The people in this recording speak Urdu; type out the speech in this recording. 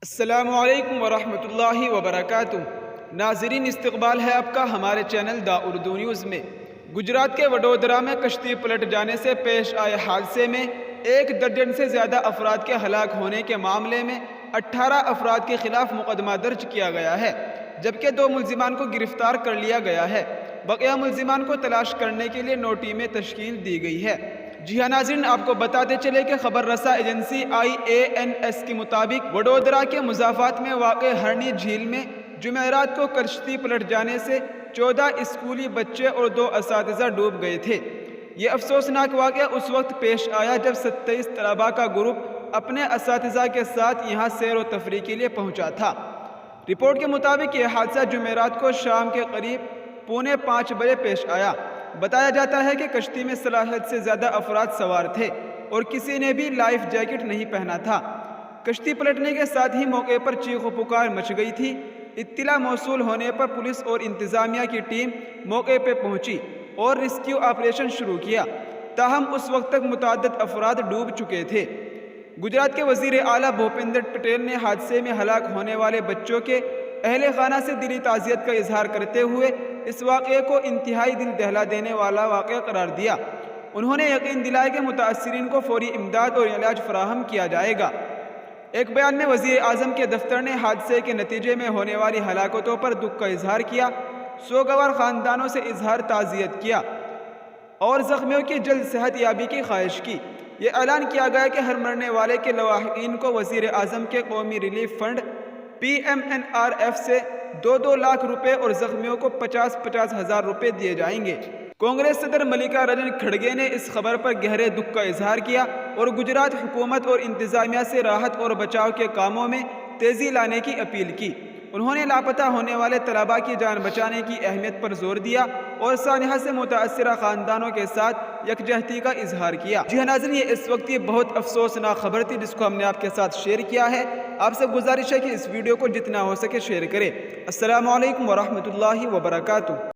السلام علیکم ورحمۃ اللہ وبرکاتہ۔ ناظرین، استقبال ہے آپ کا ہمارے چینل دا اردو نیوز میں۔ گجرات کے وڈودرا میں کشتی پلٹ جانے سے پیش آئے حادثے میں 1 درجن سے زیادہ افراد کے ہلاک ہونے کے معاملے میں 18 افراد کے خلاف مقدمہ درج کیا گیا ہے، جبکہ 2 ملزمان کو گرفتار کر لیا گیا ہے۔ بقیہ ملزمان کو تلاش کرنے کے لیے 9 ٹیمیں تشکیل دی گئی ہے۔ جی ہاں ناظرین، آپ کو بتاتے چلے کہ خبر رساں ایجنسی IANS کے مطابق وڈودرا کے مضافات میں واقع ہرنی جھیل میں جمعرات کو کشتی پلٹ جانے سے 14 اسکولی بچے اور 2 اساتذہ ڈوب گئے تھے۔ یہ افسوسناک واقعہ اس وقت پیش آیا جب 27 طلباء کا گروپ اپنے اساتذہ کے ساتھ یہاں سیر و تفریح کے لیے پہنچا تھا۔ رپورٹ کے مطابق یہ حادثہ جمعرات کو شام کے قریب 4:45 بجے پیش آیا۔ بتایا جاتا ہے کہ کشتی میں صلاحیت سے زیادہ افراد سوار تھے اور کسی نے بھی لائف جیکٹ نہیں پہنا تھا۔ کشتی پلٹنے کے ساتھ ہی موقع پر چیخ و پکار مچ گئی تھی۔ اطلاع موصول ہونے پر پولیس اور انتظامیہ کی ٹیم موقع پہ پہنچی اور ریسکیو آپریشن شروع کیا، تاہم اس وقت تک متعدد افراد ڈوب چکے تھے۔ گجرات کے وزیر اعلیٰ بھوپندر پٹیل نے حادثے میں ہلاک ہونے والے بچوں کے اہل خانہ سے دلی تعزیت کا اظہار کرتے ہوئے اس واقعے کو انتہائی دل دہلا دینے والا واقعہ قرار دیا۔ انہوں نے یقین دلایا کہ متاثرین کو فوری امداد اور علاج فراہم کیا جائے گا۔ ایک بیان میں وزیر اعظم کے دفتر نے حادثے کے نتیجے میں ہونے والی ہلاکتوں پر دکھ کا اظہار کیا، سوگوار خاندانوں سے اظہار تعزیت کیا اور زخمیوں کی جلد صحت یابی کی خواہش کی۔ یہ اعلان کیا گیا کہ ہر مرنے والے کے لواحقین کو وزیر اعظم کے قومی ریلیف فنڈ PMNRF سے 2 لاکھ روپے اور زخمیوں کو 50 ہزار روپے دیے جائیں گے۔ کانگریس صدر ملیکارجن کھڑگے نے اس خبر پر گہرے دکھ کا اظہار کیا اور گجرات حکومت اور انتظامیہ سے راحت اور بچاؤ کے کاموں میں تیزی لانے کی اپیل کی۔ انہوں نے لاپتہ ہونے والے طلباء کی جان بچانے کی اہمیت پر زور دیا اور سانحہ سے متاثرہ خاندانوں کے ساتھ یکجہتی کا اظہار کیا۔ جی ہاں ناظرین، یہ اس وقت کی بہت افسوسناک خبر تھی جس کو ہم نے آپ کے ساتھ شیئر کیا ہے۔ آپ سے گزارش ہے کہ اس ویڈیو کو جتنا ہو سکے شیئر کریں۔ السلام علیکم ورحمۃ اللہ وبرکاتہ۔